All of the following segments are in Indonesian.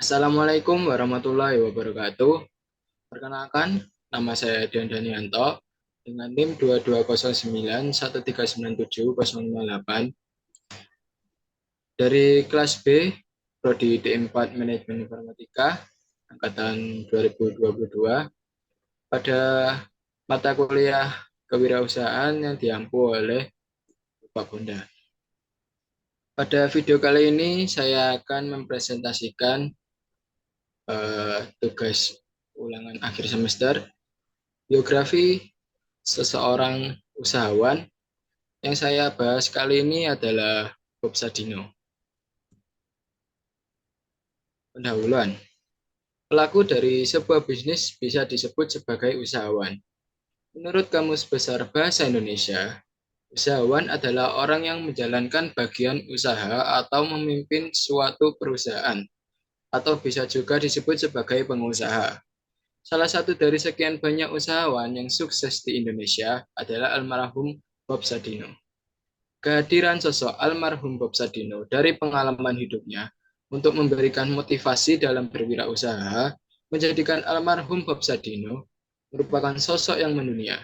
Assalamualaikum warahmatullahi wabarakatuh. Perkenalkan, nama saya Dian Danianto dengan NIM 2209139708 dari kelas B, Prodi D4 Manajemen Informatika angkatan 2022 pada mata kuliah kewirausahaan yang diampu oleh Bapak Bunda. Pada video kali ini saya akan mempresentasikan tugas ulangan akhir semester biografi seseorang usahawan. Yang saya bahas kali ini adalah Bob Sadino. Pendahuluan. Pelaku dari sebuah bisnis bisa disebut sebagai usahawan. Menurut Kamus Besar Bahasa Indonesia, usahawan adalah orang yang menjalankan bagian usaha atau memimpin suatu perusahaan, atau bisa juga disebut sebagai pengusaha. Salah satu dari sekian banyak usahawan yang sukses di Indonesia adalah almarhum Bob Sadino. Kehadiran sosok almarhum Bob Sadino dari pengalaman hidupnya untuk memberikan motivasi dalam berwirausaha menjadikan almarhum Bob Sadino merupakan sosok yang mendunia.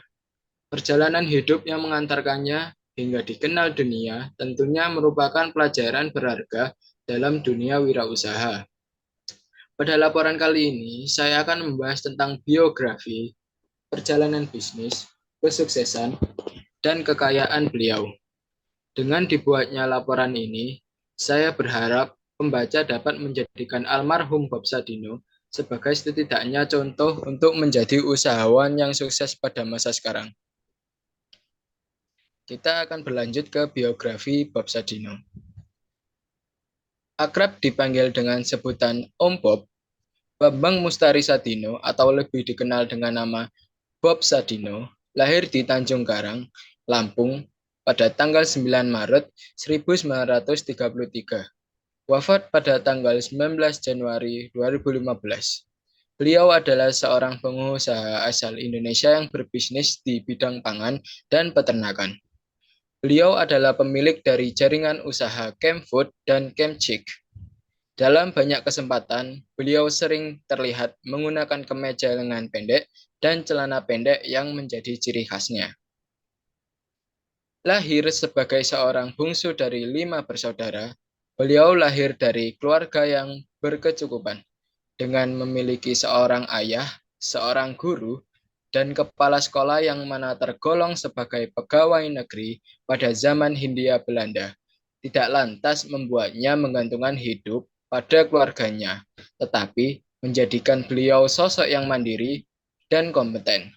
Perjalanan hidup yang mengantarkannya hingga dikenal dunia tentunya merupakan pelajaran berharga dalam dunia wirausaha. Pada laporan kali ini, saya akan membahas tentang biografi, perjalanan bisnis, kesuksesan, dan kekayaan beliau. Dengan dibuatnya laporan ini, saya berharap pembaca dapat menjadikan almarhum Bob Sadino sebagai setidaknya contoh untuk menjadi usahawan yang sukses pada masa sekarang. Kita akan berlanjut ke biografi Bob Sadino. Akrab dipanggil dengan sebutan Om Bob, Bambang Mustari Sadino atau lebih dikenal dengan nama Bob Sadino, lahir di Tanjung Karang, Lampung, pada tanggal 9 Maret 1933. Wafat pada tanggal 19 Januari 2015. Beliau adalah seorang pengusaha asal Indonesia yang berbisnis di bidang pangan dan peternakan. Beliau adalah pemilik dari jaringan usaha Camp Food dan Camp Chick. Dalam banyak kesempatan, beliau sering terlihat menggunakan kemeja lengan pendek dan celana pendek yang menjadi ciri khasnya. Lahir sebagai seorang bungsu dari 5 bersaudara, beliau lahir dari keluarga yang berkecukupan, dengan memiliki seorang ayah, seorang guru, dan kepala sekolah yang mana tergolong sebagai pegawai negeri pada zaman Hindia Belanda. Tidak lantas membuatnya menggantungkan hidup pada keluarganya, tetapi menjadikan beliau sosok yang mandiri dan kompeten.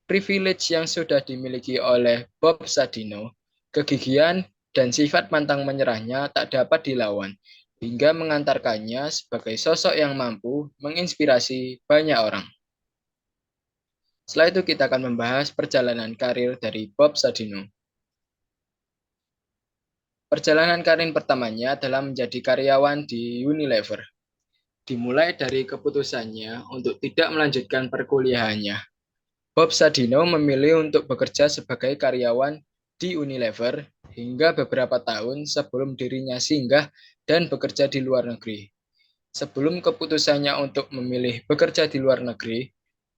Privilege yang sudah dimiliki oleh Bob Sadino, kegigihan dan sifat pantang menyerahnya tak dapat dilawan, hingga mengantarkannya sebagai sosok yang mampu menginspirasi banyak orang. Setelah itu kita akan membahas perjalanan karir dari Bob Sadino. Perjalanan karir pertamanya adalah menjadi karyawan di Unilever. Dimulai dari keputusannya untuk tidak melanjutkan perkuliahannya. Bob Sadino memilih untuk bekerja sebagai karyawan di Unilever hingga beberapa tahun sebelum dirinya singgah dan bekerja di luar negeri. Sebelum keputusannya untuk memilih bekerja di luar negeri,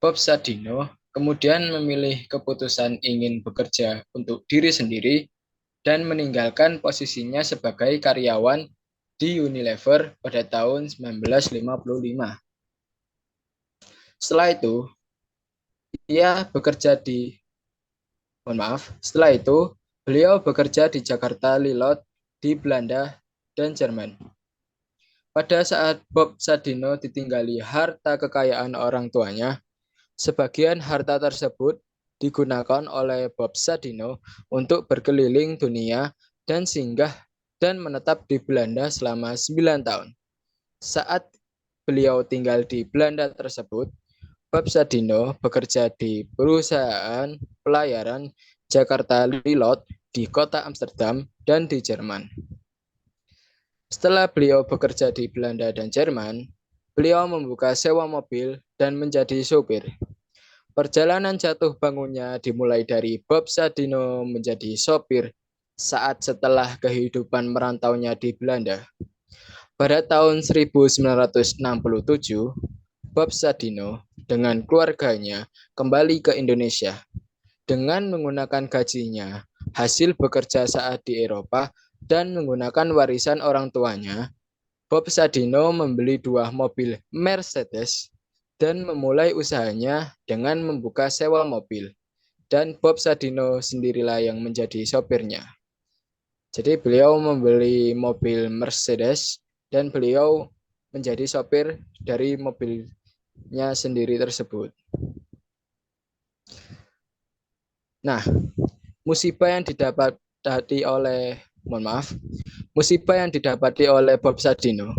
Bob Sadino kemudian memilih keputusan ingin bekerja untuk diri sendiri dan meninggalkan posisinya sebagai karyawan di Unilever pada tahun 1955. Setelah itu, setelah itu beliau bekerja di Jakarta Lilot di Belanda dan Jerman. Pada saat Bob Sadino ditinggali harta kekayaan orang tuanya, sebagian harta tersebut digunakan oleh Bob Sadino untuk berkeliling dunia dan singgah dan menetap di Belanda selama 9 tahun. Saat beliau tinggal di Belanda tersebut, Bob Sadino bekerja di perusahaan pelayaran Jakarta Lilot di kota Amsterdam dan di Jerman. Setelah beliau bekerja di Belanda dan Jerman, beliau membuka sewa mobil dan menjadi sopir. Perjalanan jatuh bangunnya dimulai dari Bob Sadino menjadi sopir saat setelah kehidupan merantaunya di Belanda. Pada tahun 1967, Bob Sadino dengan keluarganya kembali ke Indonesia dengan menggunakan gajinya, hasil bekerja saat di Eropa, dan menggunakan warisan orang tuanya. Bob Sadino membeli dua mobil Mercedes dan memulai usahanya dengan membuka sewa mobil. Dan Bob Sadino sendirilah yang menjadi sopirnya. Jadi beliau membeli mobil Mercedes dan beliau menjadi sopir dari mobilnya sendiri tersebut. Nah, musibah yang didapati oleh, musibah yang didapati oleh Bob Sadino,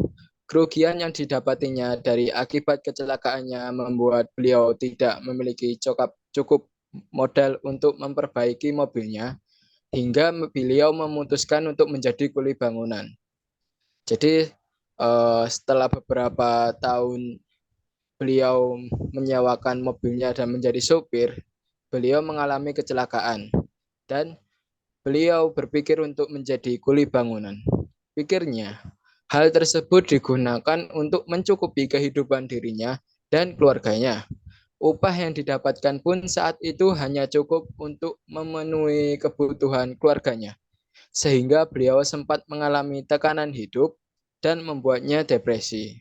kerugian yang didapatinya dari akibat kecelakaannya membuat beliau tidak memiliki cukup modal untuk memperbaiki mobilnya, hingga beliau memutuskan untuk menjadi kuli bangunan. Jadi setelah beberapa tahun beliau menyewakan mobilnya dan menjadi sopir, beliau mengalami kecelakaan dan beliau berpikir untuk menjadi kuli bangunan. Pikirnya, hal tersebut digunakan untuk mencukupi kehidupan dirinya dan keluarganya. Upah yang didapatkan pun saat itu hanya cukup untuk memenuhi kebutuhan keluarganya, sehingga beliau sempat mengalami tekanan hidup dan membuatnya depresi.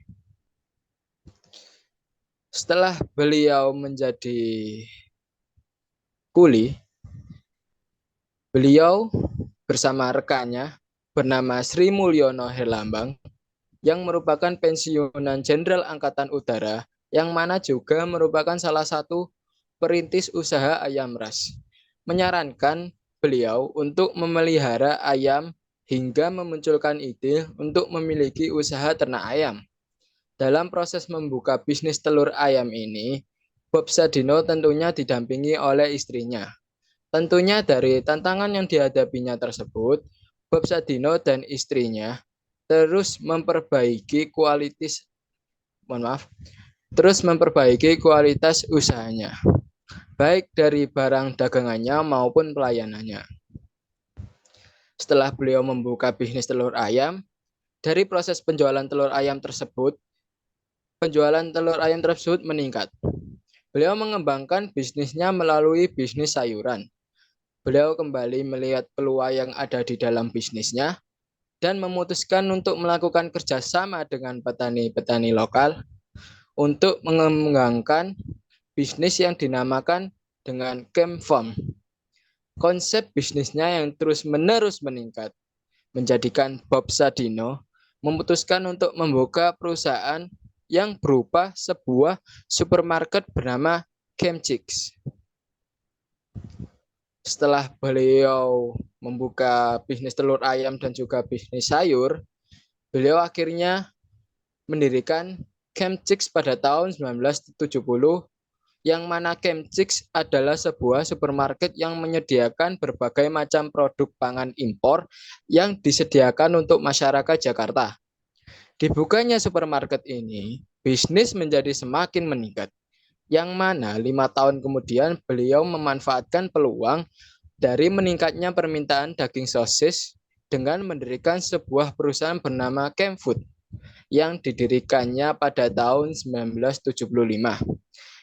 Setelah beliau menjadi kuli, beliau bersama rekannya bernama Sri Mulyono Herlambang yang merupakan pensiunan Jenderal Angkatan Udara yang mana juga merupakan salah satu perintis usaha ayam ras, menyarankan beliau untuk memelihara ayam hingga memunculkan ide untuk memiliki usaha ternak ayam. Dalam proses membuka bisnis telur ayam ini, Bob Sadino tentunya didampingi oleh istrinya. Tentunya dari tantangan yang dihadapinya tersebut, Bob Sadino dan istrinya terus memperbaiki kualitas usahanya, baik dari barang dagangannya maupun pelayanannya. Setelah beliau membuka bisnis telur ayam, dari proses penjualan telur ayam tersebut meningkat. Beliau mengembangkan bisnisnya melalui bisnis sayuran. Beliau kembali melihat peluang yang ada di dalam bisnisnya dan memutuskan untuk melakukan kerjasama dengan petani-petani lokal untuk mengembangkan bisnis yang dinamakan dengan Camp Farm. Konsep bisnisnya yang terus-menerus meningkat menjadikan Bob Sadino memutuskan untuk membuka perusahaan yang berupa sebuah supermarket bernama Camp Chicks. Setelah beliau membuka bisnis telur ayam dan juga bisnis sayur, beliau akhirnya mendirikan Camp Chicks pada tahun 1970, yang mana Camp Chicks adalah sebuah supermarket yang menyediakan berbagai macam produk pangan impor yang disediakan untuk masyarakat Jakarta. Dibukanya supermarket ini, bisnis menjadi semakin meningkat, yang mana 5 tahun kemudian beliau memanfaatkan peluang dari meningkatnya permintaan daging sosis dengan mendirikan sebuah perusahaan bernama Camp Food yang didirikannya pada tahun 1975,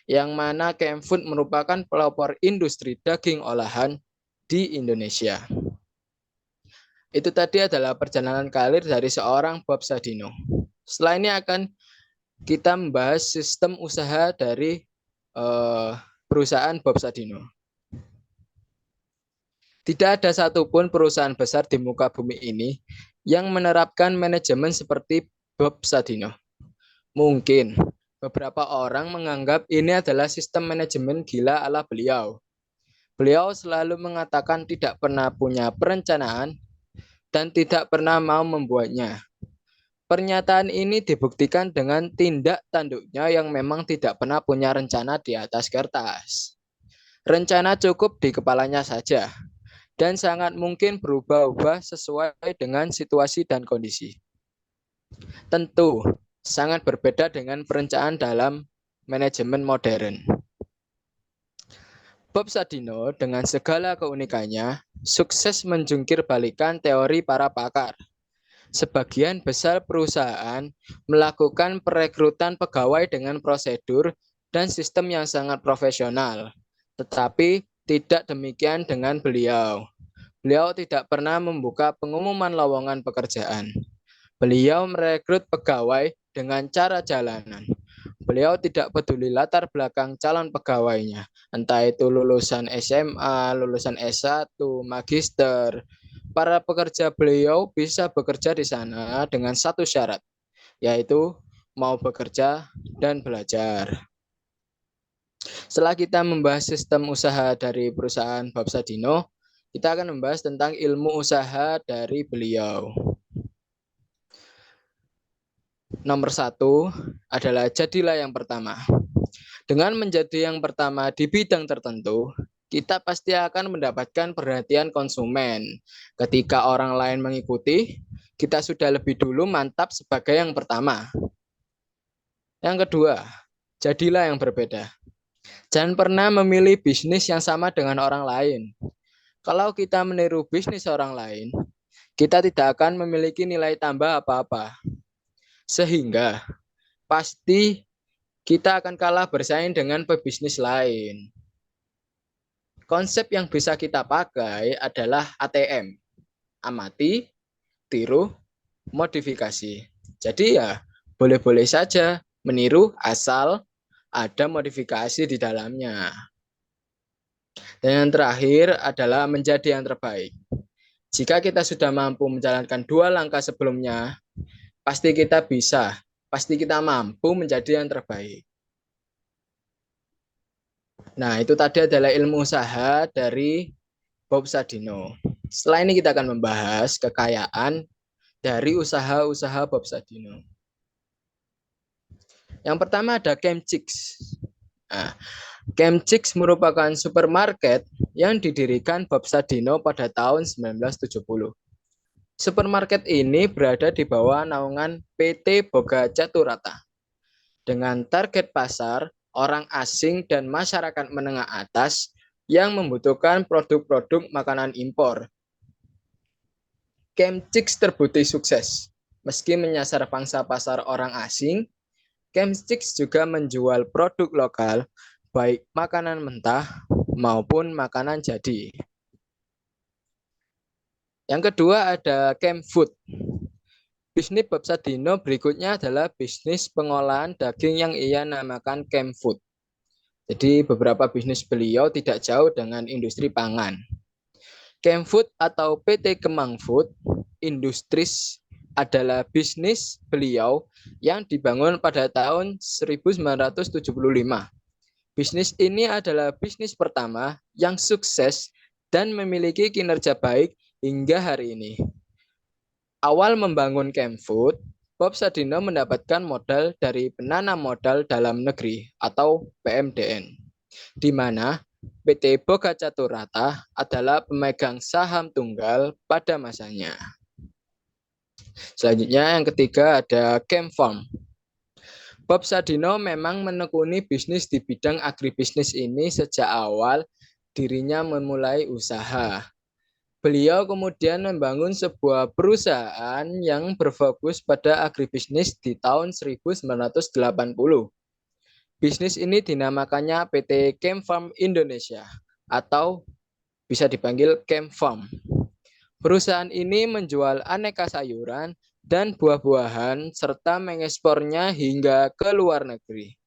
yang mana Camp Food merupakan pelopor industri daging olahan di Indonesia. Itu tadi adalah perjalanan karir dari seorang Bob Sadino. Setelah ini akan kita membahas sistem usaha dari perusahaan Bob Sadino. Tidak ada satupun perusahaan besar di muka bumi ini yang menerapkan manajemen seperti Bob Sadino. Mungkin beberapa orang menganggap ini adalah sistem manajemen gila ala beliau. Beliau selalu mengatakan tidak pernah punya perencanaan dan tidak pernah mau membuatnya. Pernyataan ini dibuktikan dengan tindak tanduknya yang memang tidak pernah punya rencana di atas kertas. Rencana cukup di kepalanya saja dan sangat mungkin berubah-ubah sesuai dengan situasi dan kondisi. Tentu sangat berbeda dengan perencanaan dalam manajemen modern. Bob Sadino dengan segala keunikannya sukses menjungkir balikan teori para pakar. Sebagian besar perusahaan melakukan perekrutan pegawai dengan prosedur dan sistem yang sangat profesional. Tetapi tidak demikian dengan beliau. Beliau tidak pernah membuka pengumuman lowongan pekerjaan. Beliau merekrut pegawai dengan cara jalanan. Beliau tidak peduli latar belakang calon pegawainya, entah itu lulusan SMA, lulusan S1, magister. Para pekerja beliau bisa bekerja di sana dengan satu syarat, yaitu mau bekerja dan belajar. Setelah kita membahas sistem usaha dari perusahaan Bob Sadino, kita akan membahas tentang ilmu usaha dari beliau. Nomor satu adalah jadilah yang pertama. Dengan menjadi yang pertama di bidang tertentu, kita pasti akan mendapatkan perhatian konsumen. Ketika orang lain mengikuti, kita sudah lebih dulu mantap sebagai yang pertama. Yang kedua, jadilah yang berbeda. Jangan pernah memilih bisnis yang sama dengan orang lain. Kalau kita meniru bisnis orang lain, kita tidak akan memiliki nilai tambah apa-apa. Sehingga pasti kita akan kalah bersaing dengan pebisnis lain. Konsep yang bisa kita pakai adalah ATM, amati, tiru, modifikasi. Jadi ya boleh-boleh saja meniru asal ada modifikasi di dalamnya. Dan yang terakhir adalah menjadi yang terbaik. Jika kita sudah mampu menjalankan dua langkah sebelumnya, pasti kita mampu menjadi yang terbaik. Nah, itu tadi adalah ilmu usaha dari Bob Sadino. Setelah ini kita akan membahas kekayaan dari usaha-usaha Bob Sadino. Yang pertama ada Chemchicks. Nah, Chemchicks merupakan supermarket yang didirikan Bob Sadino pada tahun 1970. Supermarket ini berada di bawah naungan PT Boga Caturata. Dengan target pasar orang asing dan masyarakat menengah atas yang membutuhkan produk-produk makanan impor. Chemchicks terbukti sukses. Meski menyasar pangsa pasar orang asing, Chemchicks juga menjual produk lokal, baik makanan mentah maupun makanan jadi. Yang kedua ada Chemfood. Bisnis Bob Sadino berikutnya adalah bisnis pengolahan daging yang ia namakan Chemfood. Jadi beberapa bisnis beliau tidak jauh dengan industri pangan. Chemfood atau PT Kemang Food Industries adalah bisnis beliau yang dibangun pada tahun 1975. Bisnis ini adalah bisnis pertama yang sukses dan memiliki kinerja baik hingga hari ini. Awal membangun Chemfood, Bob Sadino mendapatkan modal dari penanam modal dalam negeri atau PMDN, di mana PT Boga Caturata adalah pemegang saham tunggal pada masanya. Selanjutnya yang ketiga ada Chemfarm. Bob Sadino memang menekuni bisnis di bidang agribisnis ini sejak awal dirinya memulai usaha. Beliau kemudian membangun sebuah perusahaan yang berfokus pada agribisnis di tahun 1980. Bisnis ini dinamakannya PT Chemfarm Indonesia atau bisa dipanggil Chemfarm. Perusahaan ini menjual aneka sayuran dan buah-buahan serta mengekspornya hingga ke luar negeri.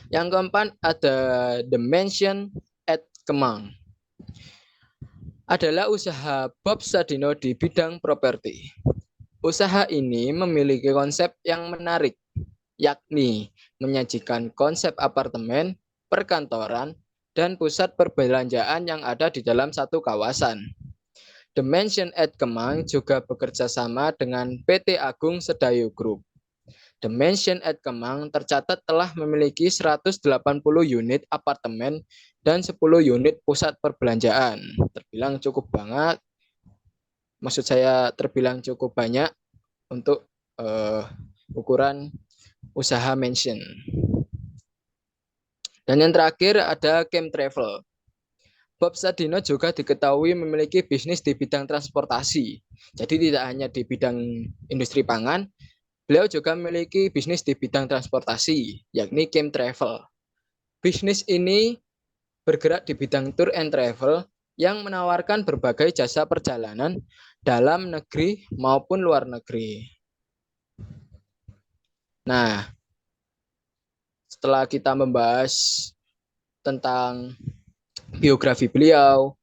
Yang keempat ada The Mansion at Kemang. Adalah usaha Bob Sadino di bidang properti. Usaha ini memiliki konsep yang menarik, yakni menyajikan konsep apartemen, perkantoran, dan pusat perbelanjaan yang ada di dalam satu kawasan. The Mansion at Kemang juga bekerja sama dengan PT Agung Sedayu Group. The Mansion at Kemang tercatat telah memiliki 180 unit apartemen dan 10 unit pusat perbelanjaan. Terbilang cukup banget. Maksud saya terbilang cukup banyak untuk ukuran usaha mansion. Dan yang terakhir ada Chem Travel. Bob Sadino juga diketahui memiliki bisnis di bidang transportasi. Jadi tidak hanya di bidang industri pangan, beliau juga memiliki bisnis di bidang transportasi, yakni Kim Travel. Bisnis ini bergerak di bidang tour and travel yang menawarkan berbagai jasa perjalanan dalam negeri maupun luar negeri. Nah, setelah kita membahas tentang biografi beliau,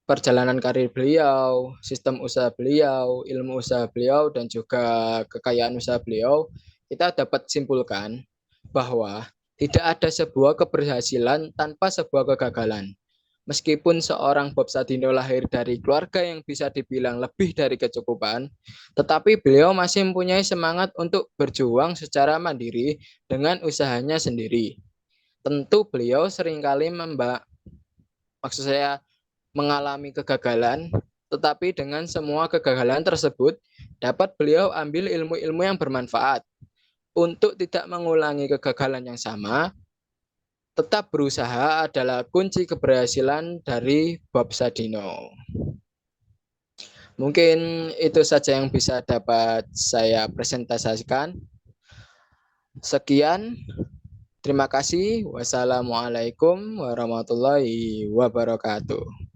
perjalanan karir beliau, sistem usaha beliau, ilmu usaha beliau, dan juga kekayaan usaha beliau, kita dapat simpulkan bahwa tidak ada sebuah keberhasilan tanpa sebuah kegagalan. Meskipun seorang Bob Sadino lahir dari keluarga yang bisa dibilang lebih dari kecukupan, tetapi beliau masih mempunyai semangat untuk berjuang secara mandiri dengan usahanya sendiri. Tentu beliau seringkali maksud saya mengalami kegagalan, tetapi dengan semua kegagalan tersebut dapat beliau ambil ilmu-ilmu yang bermanfaat untuk tidak mengulangi kegagalan yang sama. Tetap berusaha adalah kunci keberhasilan dari Bob Sadino. Mungkin itu saja yang bisa dapat saya presentasikan. Sekian, terima kasih. Wassalamualaikum warahmatullahi wabarakatuh.